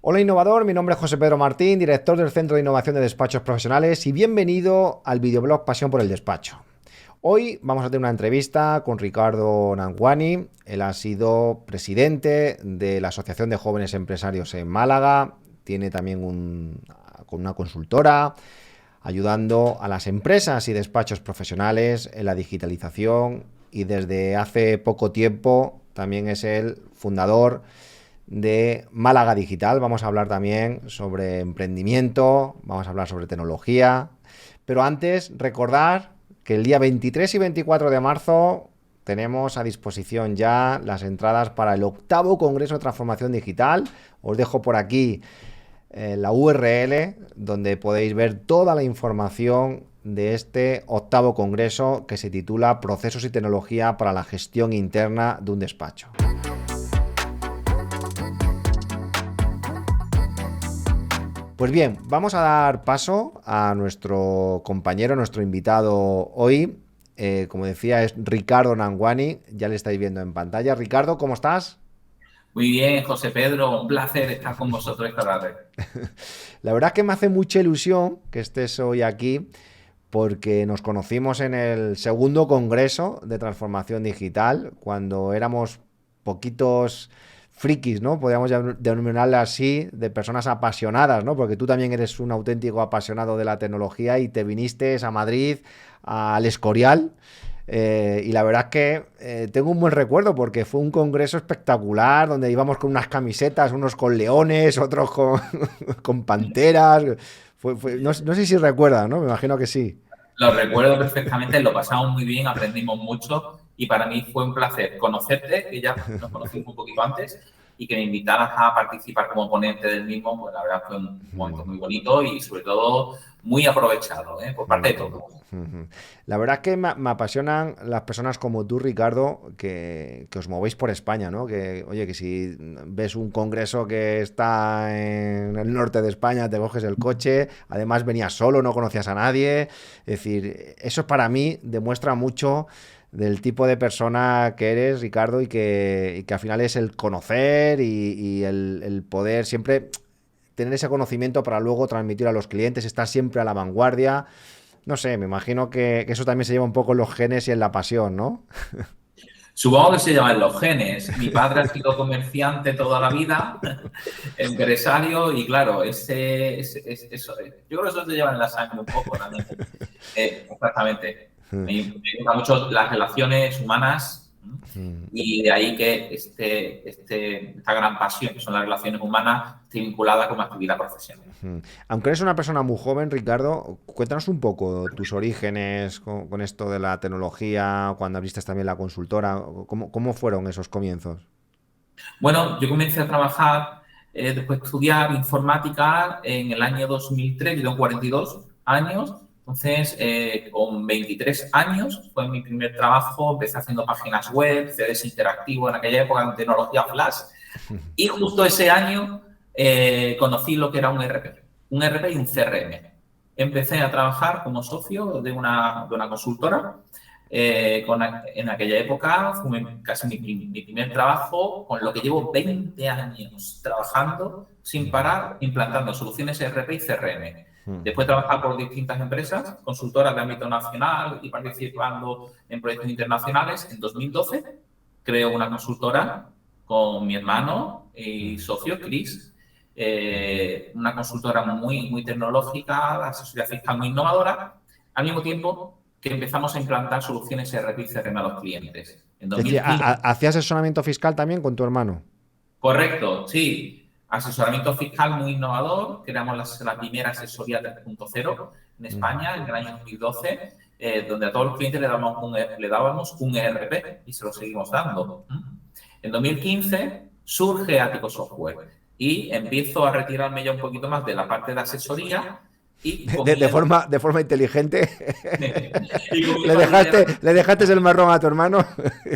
Hola innovador, mi nombre es José Pedro Martín, director del Centro de Innovación de Despachos Profesionales y bienvenido al videoblog Pasión por el Despacho. Hoy vamos a tener una entrevista con Ricardo Nanguani. Él ha sido presidente de la Asociación de Jóvenes Empresarios en Málaga, tiene también una consultora ayudando a las empresas y despachos profesionales en la digitalización y desde hace poco tiempo también es el fundador de Málaga Digital. Vamos a hablar también sobre emprendimiento, vamos a hablar sobre tecnología, pero antes recordar que el día 23 y 24 de marzo tenemos a disposición ya las entradas para el octavo Congreso de Transformación Digital. Os dejo por aquí la URL donde podéis ver toda la información de este octavo congreso que se titula Procesos y tecnología para la gestión interna de un despacho. Pues bien, vamos a dar paso a nuestro compañero, nuestro invitado hoy. Como decía, es Ricardo Nanguani. Ya le estáis viendo en pantalla. Ricardo, ¿cómo estás? Muy bien, José Pedro, un placer estar con vosotros esta tarde. La verdad es que me hace mucha ilusión que estés hoy aquí porque nos conocimos en el segundo congreso de transformación digital cuando éramos poquitos frikis, ¿no? Podríamos denominarla así, de personas apasionadas, ¿no? Porque tú también eres un auténtico apasionado de la tecnología y te viniste a Madrid, al Escorial. Y la verdad es que tengo un buen recuerdo porque fue un congreso espectacular donde íbamos con unas camisetas, unos con leones, otros con, con panteras. No sé si recuerdas, ¿no? Me imagino que sí. Lo recuerdo perfectamente, lo pasamos muy bien, aprendimos mucho y para mí fue un placer conocerte, que ya nos conocimos un poquito antes, y que me invitaras a participar como ponente del mismo, pues la verdad fue un momento muy bonito y sobre todo muy aprovechado, por parte de todos. La verdad es que me apasionan las personas como tú, Ricardo, que os movéis por España, ¿no? Que, oye, que si ves un congreso que está en el norte de España, te coges el coche, además venías solo, no conocías a nadie. Es decir, eso para mí demuestra mucho del tipo de persona que eres, Ricardo, y que al final es el conocer y el poder siempre tener ese conocimiento para luego transmitir a los clientes, estar siempre a la vanguardia. No sé, me imagino que eso también se lleva un poco en los genes y en la pasión, ¿no? Supongo que se llaman los genes. Mi padre ha sido comerciante toda la vida, empresario, y claro, eso, yo creo que eso se lleva en la sangre un poco también. Exactamente. Me gustan mucho las relaciones humanas, ¿no? Y de ahí que esta gran pasión, que son las relaciones humanas, esté vinculada con mi actividad profesional. Aunque eres una persona muy joven, Ricardo, cuéntanos un poco tus orígenes con esto de la tecnología, cuando abriste también la consultora, ¿cómo fueron esos comienzos? Bueno, yo comencé a trabajar después de estudiar informática en el año 2003, yo tengo 42 años, entonces con 23 años fue mi primer trabajo, empecé haciendo páginas web, CDs interactivos en aquella época en tecnología flash y justo ese año conocí lo que era un ERP y un CRM. Empecé a trabajar como socio de una consultora. En aquella época fue casi mi primer trabajo, con lo que llevo 20 años trabajando sin parar, implantando soluciones ERP y CRM. Después de trabajar por distintas empresas, consultoras de ámbito nacional y participando en proyectos internacionales, en 2012 creo una consultora con mi hermano y socio, Chris, una consultora muy, muy tecnológica, de asesoría fiscal muy innovadora, al mismo tiempo que empezamos a implantar soluciones ERP y CRM a los clientes. En Es decir, 2015, ¿hacías asesoramiento fiscal también con tu hermano? correcto, sí, asesoramiento fiscal muy innovador, creamos la primera asesoría 3.0 en España en el año 2012, donde a todos los clientes le dábamos un ERP y se lo seguimos dando. En 2015 surge Ático Software y empiezo a retirarme ya un poquito más de la parte de asesoría y con mi hermano, De forma inteligente. y con mi hermano Le dejaste el marrón a tu hermano.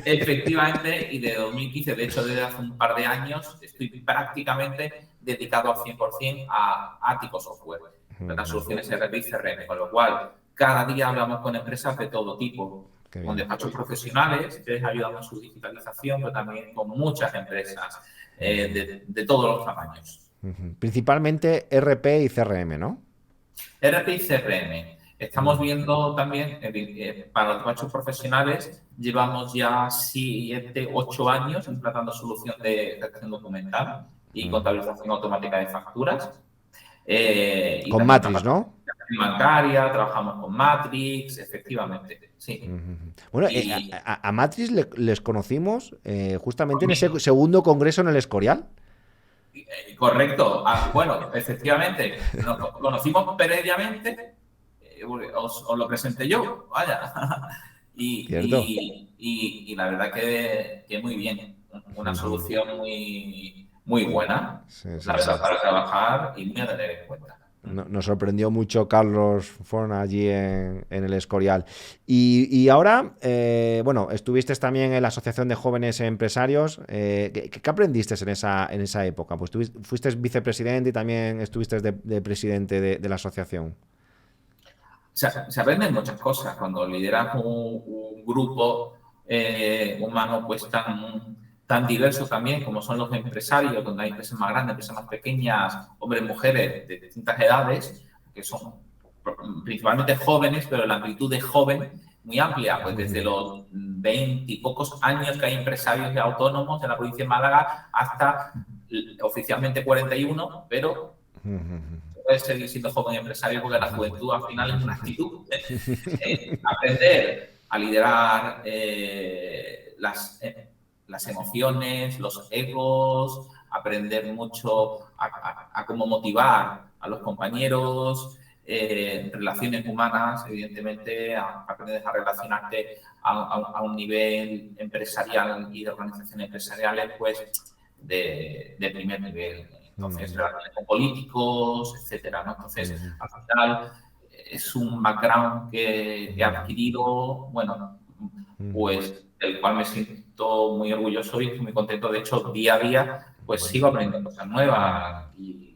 efectivamente, y de 2015, de hecho desde hace un par de años, estoy prácticamente dedicado al 100% a Ático Software, las soluciones RP y CRM, con lo cual cada día hablamos con empresas de todo tipo, Qué con bien. despachos profesionales que les ayudamos en su digitalización, pero también con muchas empresas de todos los tamaños. Principalmente RP y CRM, ¿no? RP y CRM. Estamos viendo también, para los despachos profesionales, llevamos ya 7, 8 años implantando solución de gestión documental y contabilización automática de facturas. Y Con también Matrix, ¿no? bancaria, trabajamos con Matrix, efectivamente, sí. Bueno, Y a Matrix les conocimos justamente en ese conmigo. segundo congreso en el Escorial. Correcto. Bueno, efectivamente, nos conocimos previamente, os lo presenté yo, vaya. Cierto. Y la verdad que muy bien. Una solución muy buena, Sí, la sí, sí. verdad, para trabajar y muy a tener en cuenta. Nos sorprendió mucho Carlos Forn allí en el Escorial. Y ahora, bueno, estuviste también en la Asociación de Jóvenes Empresarios. ¿Qué aprendiste en esa época? Pues fuiste vicepresidente y también estuviste de presidente de la asociación. Se aprenden muchas cosas cuando lideras un grupo humano pues tan diverso también como son los empresarios, donde hay empresas más grandes, empresas más pequeñas, hombres, mujeres de distintas edades, que son principalmente jóvenes, pero la amplitud de joven muy amplia, pues desde los 20 y pocos años que hay empresarios y autónomos en la provincia de Málaga hasta oficialmente 41, pero puedes seguir siendo joven empresario porque la juventud al final es una actitud. Aprender a liderar las emociones, los egos, aprender mucho a cómo motivar a los compañeros, relaciones humanas, evidentemente, aprender a relacionarte a un nivel empresarial y de organizaciones empresariales, pues, de primer nivel. Entonces, relaciones con políticos, etcétera, ¿no? Entonces, al final, es un background que he adquirido, bueno, pues del cual me siento muy orgulloso y estoy muy contento. De hecho, día a día, pues sigo aprendiendo cosas nuevas y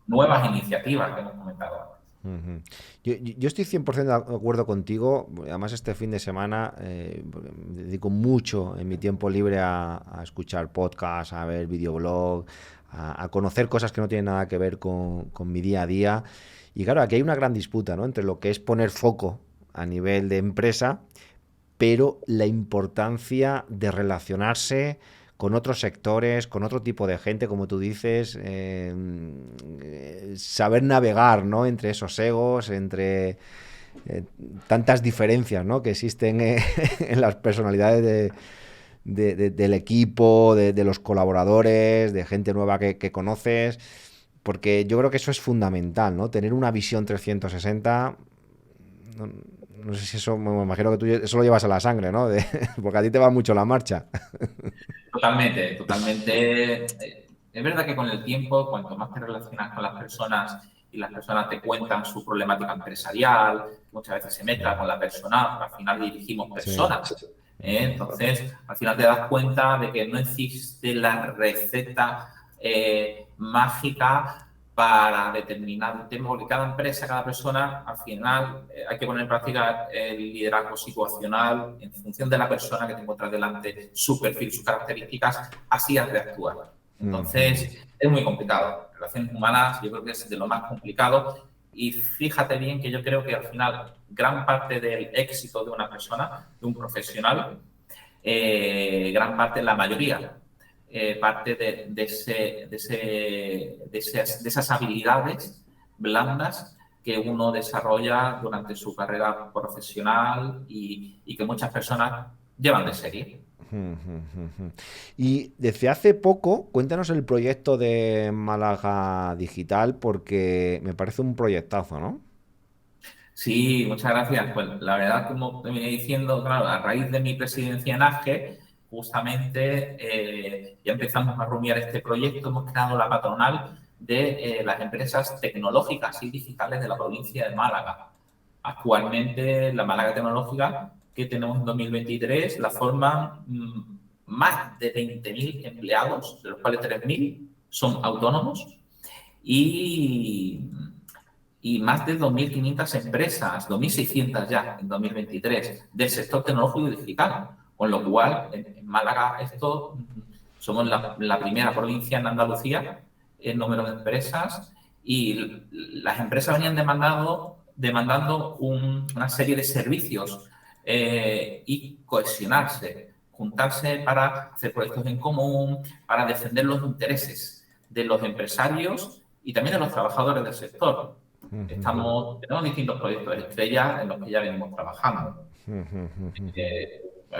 nuevas iniciativas que hemos comentado antes. Yo estoy 100% de acuerdo contigo. Además, este fin de semana me dedico mucho en mi tiempo libre a escuchar podcasts, a ver videoblog, a conocer cosas que no tienen nada que ver con mi día a día. Y claro, aquí hay una gran disputa, ¿no? Entre lo que es poner foco a nivel de empresa, pero la importancia de relacionarse con otros sectores, con otro tipo de gente, como tú dices, saber navegar, ¿no? Entre esos egos, entre tantas diferencias, ¿no? Que existen en las personalidades del equipo, de los colaboradores, de gente nueva que conoces, porque yo creo que eso es fundamental, ¿no? Tener una visión 360. No, no sé si eso, me imagino que tú eso lo llevas a la sangre, ¿no? Porque a ti te va mucho la marcha. Totalmente, totalmente. Es verdad que con el tiempo, cuanto más te relacionas con las personas y las personas te cuentan su problemática empresarial, muchas veces se mezcla con la personal, porque al final dirigimos Sí. personas. Entonces, al final te das cuenta de que no existe la receta mágica para determinar tema, porque cada empresa, cada persona, al final hay que poner en práctica el liderazgo situacional en función de la persona que te encuentras delante, su perfil, sus características, así has de actuar. Entonces, es muy complicado. Relaciones humanas yo creo que es de lo más complicado y fíjate bien que yo creo que al final gran parte del éxito de una persona, de un profesional, gran parte, la mayoría, parte de esas habilidades blandas que uno desarrolla durante su carrera profesional y que muchas personas llevan de serie. Y desde hace poco, cuéntanos el proyecto de Málaga Digital, porque me parece un proyectazo, ¿no? Sí, muchas gracias. Pues la verdad, como te venía diciendo, claro, a raíz de mi presidencia en AGE, justamente ya empezamos a rumiar este proyecto, hemos creado la patronal de las empresas tecnológicas y digitales de la provincia de Málaga. Actualmente, la Málaga Tecnológica que tenemos en 2023 la forman más de 20.000 empleados, de los cuales 3.000 son autónomos y más de 2.500 empresas, 2.600 ya en 2023, del sector tecnológico y digital. Con lo cual, en Málaga somos la primera provincia en Andalucía el número de empresas y las empresas venían demandando una serie de servicios y cohesionarse, juntarse para hacer proyectos en común, para defender los intereses de los empresarios y también de los trabajadores del sector. Tenemos distintos proyectos estrella en los que ya venimos trabajando.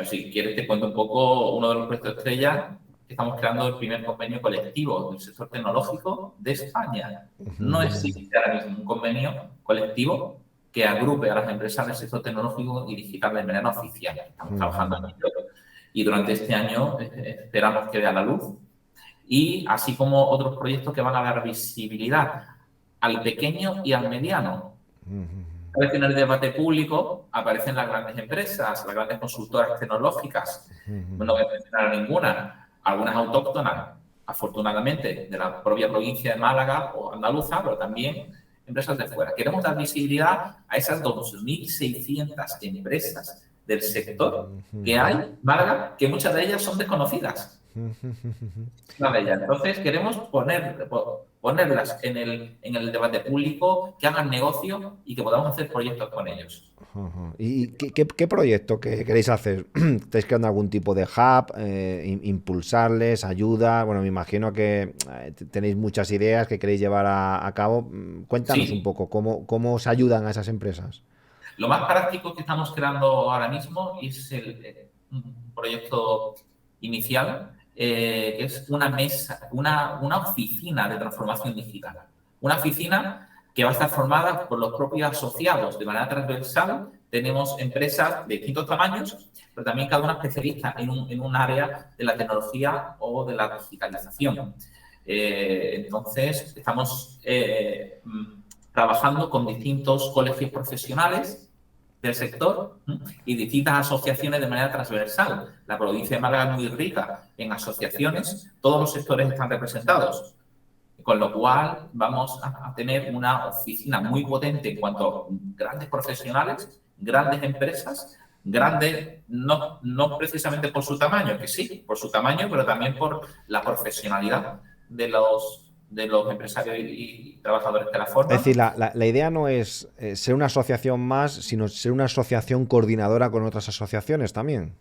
Si quieres te cuento un poco uno de los proyectos estrella. Estamos creando el primer convenio colectivo del sector tecnológico de España. No existe ahora mismo un convenio colectivo que agrupe a las empresas del sector tecnológico y digital de manera oficial. Estamos trabajando en ello y durante este año esperamos que vea la luz. Y así como otros proyectos que van a dar visibilidad al pequeño y al mediano. A veces en el debate público aparecen las grandes empresas, las grandes consultoras tecnológicas. No voy a mencionar a ninguna. Algunas autóctonas, afortunadamente, de la propia provincia de Málaga o andaluza, pero también empresas de fuera. Queremos dar visibilidad a esas 2.600 empresas del sector que hay en Málaga, que muchas de ellas son desconocidas. Entonces, queremos ponerlas en el debate público, que hagan negocio y que podamos hacer proyectos con ellos. ¿Y qué proyecto que queréis hacer? ¿Estáis creando algún tipo de hub? ¿Impulsarles? ¿Ayuda? Bueno, me imagino que tenéis muchas ideas que queréis llevar a cabo. Cuéntanos un poco, ¿cómo os ayudan a esas empresas? Lo más práctico que estamos creando ahora mismo es un proyecto inicial, que es una mesa, una oficina de transformación digital. Una oficina que va a estar formada por los propios asociados de manera transversal. Tenemos empresas de distintos tamaños, pero también cada una especialista en un área de la tecnología o de la digitalización. Entonces, estamos trabajando con distintos colegios profesionales del sector y distintas asociaciones de manera transversal. La provincia de Málaga es muy rica en asociaciones, todos los sectores están representados, con lo cual vamos a tener una oficina muy potente en cuanto a grandes profesionales, grandes empresas, grandes, no precisamente por su tamaño, que sí, por su tamaño, pero también por la profesionalidad de los empresarios y trabajadores que la forman. Es decir, la idea no es ser una asociación más, sino ser una asociación coordinadora con otras asociaciones también.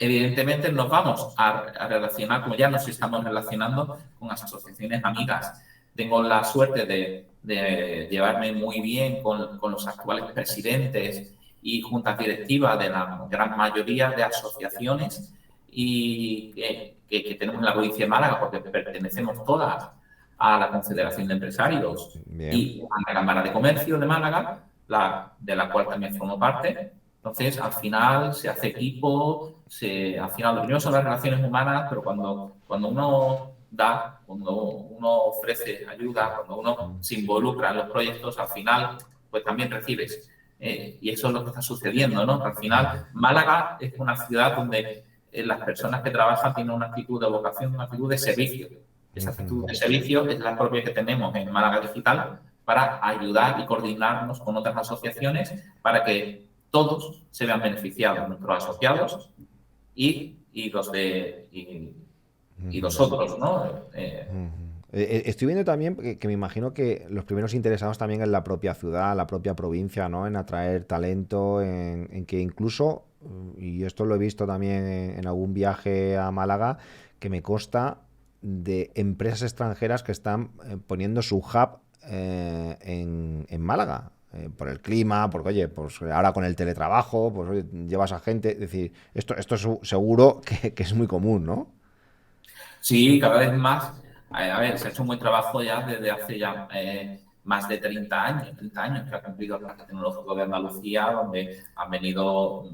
Evidentemente nos vamos a relacionar, como ya nos estamos relacionando, con las asociaciones amigas. Tengo la suerte de llevarme muy bien con los actuales presidentes y juntas directivas de la gran mayoría de asociaciones y que tenemos en la provincia de Málaga, porque pertenecemos todas a la Confederación de Empresarios. Bien. Y a la Cámara de Comercio de Málaga, de la cual también formo parte. Entonces, al final se hace equipo, al final lo primero son las relaciones humanas, pero cuando uno da, cuando uno ofrece ayuda, cuando uno se involucra en los proyectos, al final pues también recibes. Y eso es lo que está sucediendo, ¿no? Al final, Málaga es una ciudad donde las personas que trabajan tienen una actitud de vocación, una actitud de servicio. Esa actitud de servicio es la propia que tenemos en Málaga Digital para ayudar y coordinarnos con otras asociaciones para que todos se vean beneficiados, nuestros asociados y los otros, ¿no? Estoy viendo también que me imagino que los primeros interesados también en la propia ciudad, la propia provincia, ¿no? En atraer talento, en que incluso, y esto lo he visto también en algún viaje a Málaga, que me consta de empresas extranjeras que están poniendo su hub en Málaga. Por el clima, porque oye, pues ahora con el teletrabajo, pues oye, llevas a gente, es decir, esto es seguro que es muy común, ¿no? Sí, cada vez más. A ver, se ha hecho un buen trabajo ya desde hace ya más de 30 años que ha cumplido el Parque Tecnológico de Andalucía, donde han venido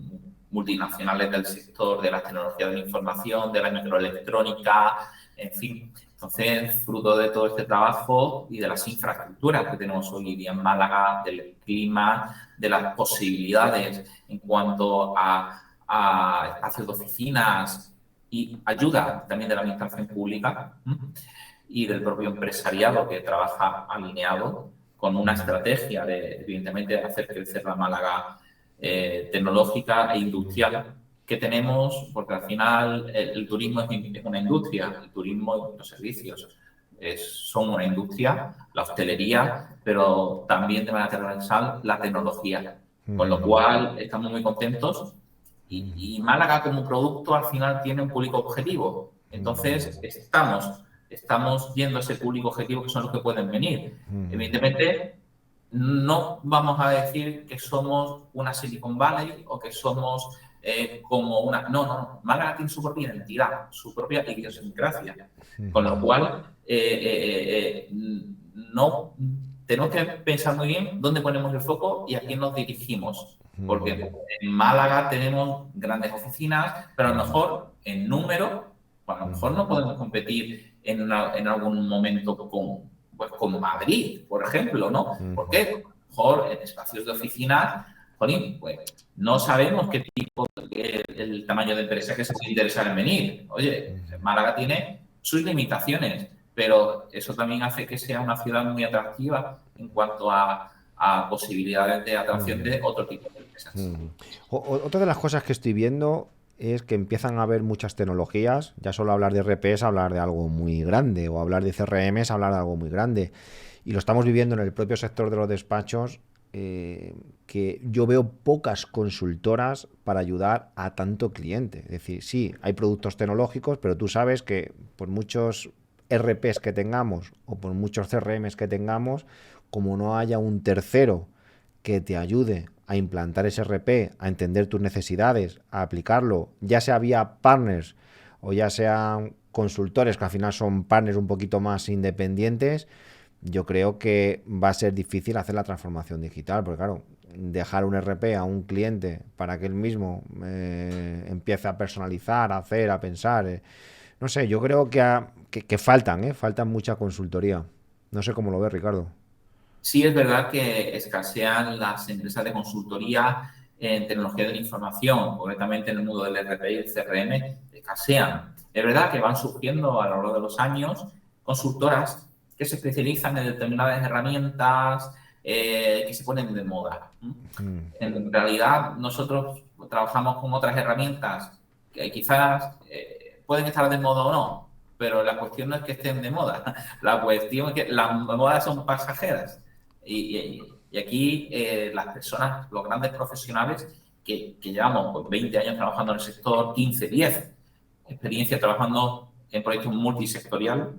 multinacionales del sector de la tecnología de la información, de la microelectrónica, en fin. Entonces, fruto de todo este trabajo y de las infraestructuras que tenemos hoy día en Málaga, del clima, de las posibilidades en cuanto a espacios de oficinas y ayuda también de la administración pública y del propio empresariado que trabaja alineado con una estrategia de, evidentemente, hacer crecer la Málaga tecnológica e industrial que tenemos, porque al final el turismo es una industria, el turismo y los servicios. son una industria, la hostelería, pero también de manera transversal la tecnología. Con lo cual estamos muy contentos y Málaga como producto al final tiene un público objetivo. Entonces estamos viendo ese público objetivo que son los que pueden venir. Evidentemente, no vamos a decir que somos una Silicon Valley o que somos como una... No. Málaga tiene su propia identidad, su propia idiosincrasia. Con lo cual, no tenemos que pensar muy bien dónde ponemos el foco y a quién nos dirigimos. Porque en Málaga tenemos grandes oficinas, pero a lo mejor en número, pues a lo mejor no podemos competir en algún momento con Madrid, por ejemplo, ¿no? ¿Por qué? Porque a lo mejor en espacios de oficinas, jolín, pues no sabemos qué tipo, el tamaño de empresa que se puede interesar en venir. Oye, Málaga tiene sus limitaciones, pero eso también hace que sea una ciudad muy atractiva en cuanto a posibilidades de atracción de otro tipo de empresas. Otra de las cosas que estoy viendo es que empiezan a haber muchas tecnologías. Ya solo hablar de RP es hablar de algo muy grande, o hablar de CRM es hablar de algo muy grande. Y lo estamos viviendo en el propio sector de los despachos, que yo veo pocas consultoras para ayudar a tanto cliente. Es decir, sí, hay productos tecnológicos, pero tú sabes que por muchos RPs que tengamos o por muchos CRMs que tengamos, como no haya un tercero que te ayude a implantar ese RP, a entender tus necesidades, a aplicarlo, ya sea vía partners o ya sean consultores, que al final son partners un poquito más independientes, yo creo que va a ser difícil hacer la transformación digital, porque claro, dejar un RP a un cliente para que él mismo empiece a personalizar, a hacer, a pensar, no sé, yo creo que faltan mucha consultoría. No sé cómo lo ves, Ricardo. Sí, es verdad que escasean las empresas de consultoría en tecnología de la información, concretamente en el mundo del RP y el CRM, escasean. Es verdad que van surgiendo a lo largo de los años consultoras que se especializan en determinadas herramientas que se ponen de moda. En realidad, nosotros trabajamos con otras herramientas que quizás pueden estar de moda o no, pero la cuestión no es que estén de moda. La cuestión es que las modas son pasajeras. Y aquí las personas, los grandes profesionales que llevamos pues, 20 años trabajando en el sector, 15, 10, experiencia trabajando en proyectos multisectorial,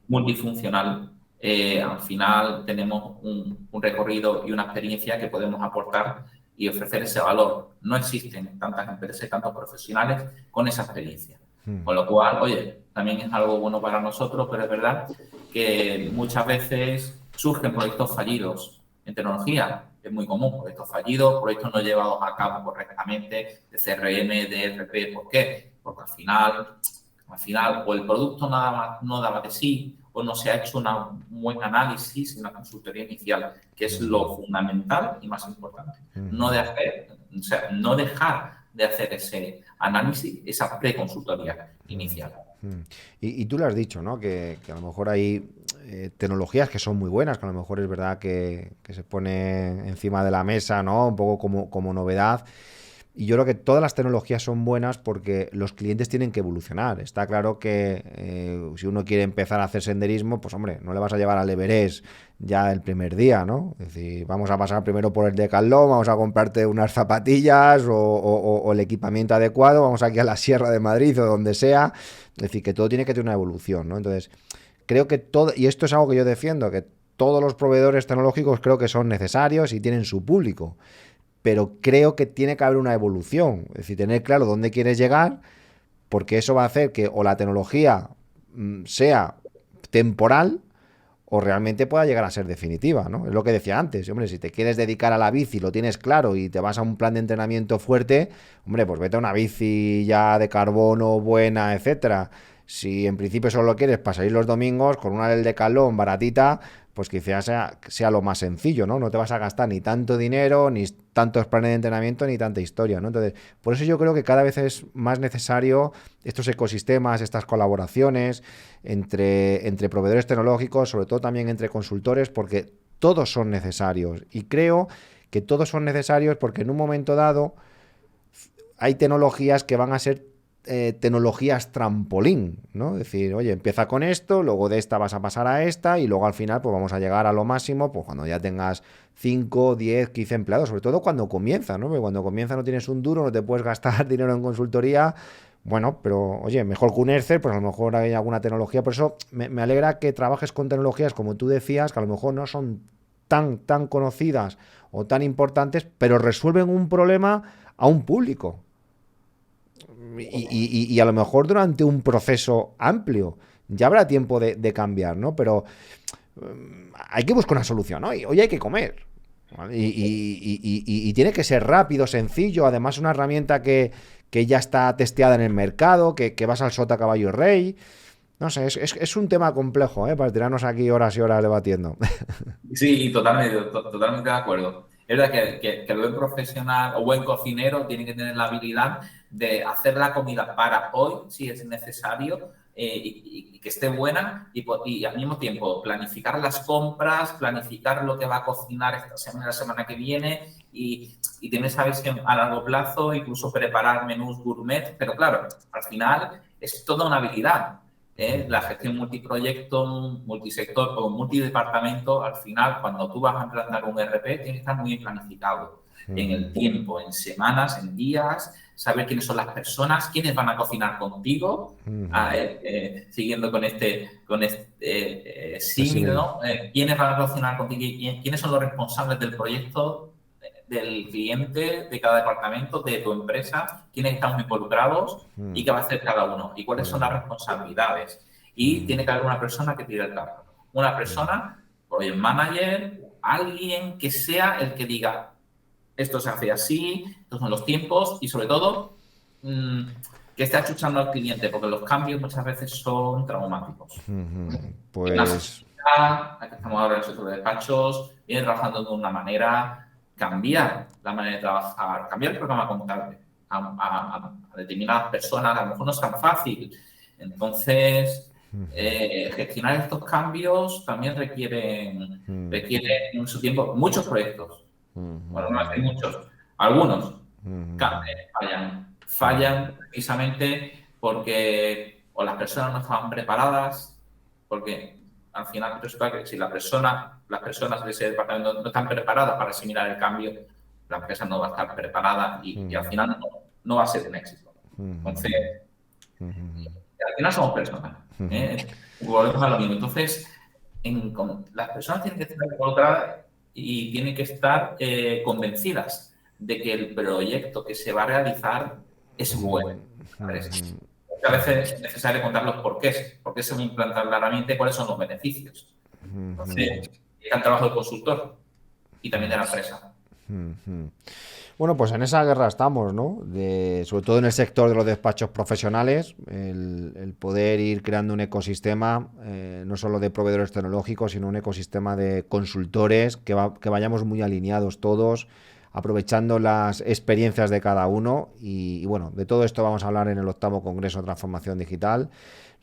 multifuncional, al final tenemos un recorrido y una experiencia que podemos aportar y ofrecer ese valor. No existen tantas empresas y tantos profesionales con esa experiencia. Con lo cual, oye, también es algo bueno para nosotros, pero es verdad que muchas veces surgen proyectos fallidos en tecnología. Es muy común, proyectos fallidos, proyectos no llevados a cabo correctamente, de CRM, de ERP. ¿Por qué? Porque al final o el producto no daba de sí, o no se ha hecho un buen análisis en la consultoría inicial, que es lo fundamental y más importante. No dejar de hacer ese análisis, esa preconsultoría inicial. Y tú lo has dicho, ¿no? Que a lo mejor hay tecnologías que son muy buenas, que a lo mejor es verdad que se pone encima de la mesa, ¿no? Un poco como novedad. Y yo creo que todas las tecnologías son buenas porque los clientes tienen que evolucionar. Está claro que si uno quiere empezar a hacer senderismo, pues hombre, no le vas a llevar al Everest ya el primer día, ¿no? Es decir, vamos a pasar primero por el Decathlon, vamos a comprarte unas zapatillas o el equipamiento adecuado, vamos aquí a la Sierra de Madrid o donde sea. Es decir, que todo tiene que tener una evolución, ¿no? Entonces, creo que todo, y esto es algo que yo defiendo, que todos los proveedores tecnológicos creo que son necesarios y tienen su público. Pero creo que tiene que haber una evolución, es decir, tener claro dónde quieres llegar, porque eso va a hacer que o la tecnología sea temporal o realmente pueda llegar a ser definitiva, ¿no? Es lo que decía antes, hombre, si te quieres dedicar a la bici, lo tienes claro y te vas a un plan de entrenamiento fuerte, hombre, pues vete a una bici ya de carbono buena, etcétera. Si en principio solo lo quieres para salir los domingos con una del Decathlon baratita, pues quizás sea lo más sencillo, ¿no? No te vas a gastar ni tanto dinero, ni tantos planes de entrenamiento, ni tanta historia, ¿no? Entonces, por eso yo creo que cada vez es más necesario estos ecosistemas, estas colaboraciones entre proveedores tecnológicos, sobre todo también entre consultores, porque todos son necesarios. Y creo que todos son necesarios porque en un momento dado hay tecnologías que van a ser tecnologías trampolín, ¿no? Es decir, oye, empieza con esto, luego de esta vas a pasar a esta y luego al final pues vamos a llegar a lo máximo pues cuando ya tengas 5, 10, 15 empleados, sobre todo cuando comienza, ¿no? Porque cuando comienza no tienes un duro, no te puedes gastar dinero en consultoría. Bueno, pero oye, mejor que un Excel, pues a lo mejor hay alguna tecnología. Por eso me alegra que trabajes con tecnologías, como tú decías, que a lo mejor no son tan conocidas o tan importantes, pero resuelven un problema a un público. Y a lo mejor durante un proceso amplio. Ya habrá tiempo de cambiar, ¿no? Pero hay que buscar una solución, ¿no? Y hoy hay que comer. ¿Vale? Y tiene que ser rápido, sencillo. Además, una herramienta que ya está testeada en el mercado, que vas al sota caballo y rey. No sé, es un tema complejo, ¿eh? Para tirarnos aquí horas y horas debatiendo. Sí, totalmente de acuerdo. Es verdad que el buen profesional o buen cocinero tiene que tener la habilidad de hacer la comida para hoy, si es necesario, y que esté buena y al mismo tiempo planificar las compras, planificar lo que va a cocinar esta semana, la semana que viene y tener esa visión a largo plazo, incluso preparar menús gourmet. Pero claro, al final es toda una habilidad. La gestión multiproyecto, multisector o multidepartamento, al final, cuando tú vas a implantar un ERP, tiene que estar muy bien planificado en el tiempo, en semanas, en días, saber quiénes son las personas, quiénes van a cocinar contigo, siguiendo con este símil, ¿no? Quiénes van a cocinar contigo y quiénes son los responsables del proyecto, del cliente, de cada departamento, de tu empresa, quiénes están involucrados y qué va a hacer cada uno y cuáles son las responsabilidades. Y tiene que haber una persona que tire el carro. Una persona, project manager, alguien que sea el que diga esto se hace así, estos son los tiempos y sobre todo que esté achuchando al cliente porque los cambios muchas veces son traumáticos. Pues... Aquí estamos ahora en el sector de despachos, viene trabajando de una manera, cambiar la manera de trabajar, cambiar el programa contable a determinadas personas, a lo mejor no es tan fácil. Entonces, gestionar estos cambios también requieren en su tiempo muchos proyectos. Bueno, no hay muchos. Algunos fallan precisamente porque o las personas no estaban preparadas, porque al final resulta que si las personas de ese departamento no están preparadas para asimilar el cambio, la empresa no va a estar preparada y al final no va a ser un éxito. Entonces, al final somos personas. Volvemos a lo mismo. Entonces, las personas tienen que estar involucradas y tienen que estar convencidas de que el proyecto que se va a realizar es bueno. A veces es necesario contar los porqués, por qué se va a implantar la herramienta y cuáles son los beneficios. Entonces, es el trabajo del consultor y también de la empresa. Bueno, pues en esa guerra estamos, ¿no? Sobre todo en el sector de los despachos profesionales, el poder ir creando un ecosistema, no solo de proveedores tecnológicos, sino un ecosistema de consultores, que vayamos muy alineados todos, aprovechando las experiencias de cada uno y bueno, de todo esto vamos a hablar en el 8º Congreso de Transformación Digital.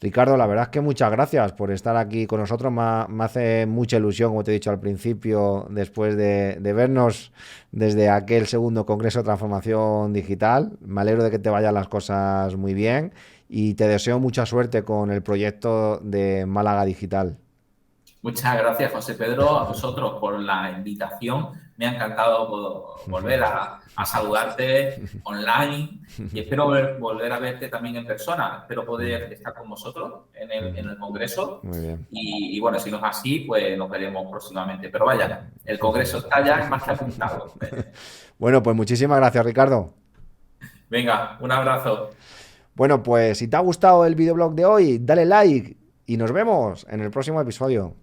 Ricardo, la verdad es que muchas gracias por estar aquí con nosotros, me hace mucha ilusión, como te he dicho al principio, después de vernos desde aquel 2º Congreso de Transformación Digital. Me alegro de que te vayan las cosas muy bien y te deseo mucha suerte con el proyecto de Málaga Digital. Muchas gracias, José Pedro, a vosotros por la invitación. Me ha encantado volver a saludarte online y espero volver a verte también en persona. Espero poder estar con vosotros en el Congreso. Muy bien. Y bueno, si no es así, pues nos veremos próximamente. Pero vaya, el Congreso está ya más que apuntado. Bueno, pues muchísimas gracias, Ricardo. Venga, un abrazo. Bueno, pues si te ha gustado el videoblog de hoy, dale like y nos vemos en el próximo episodio.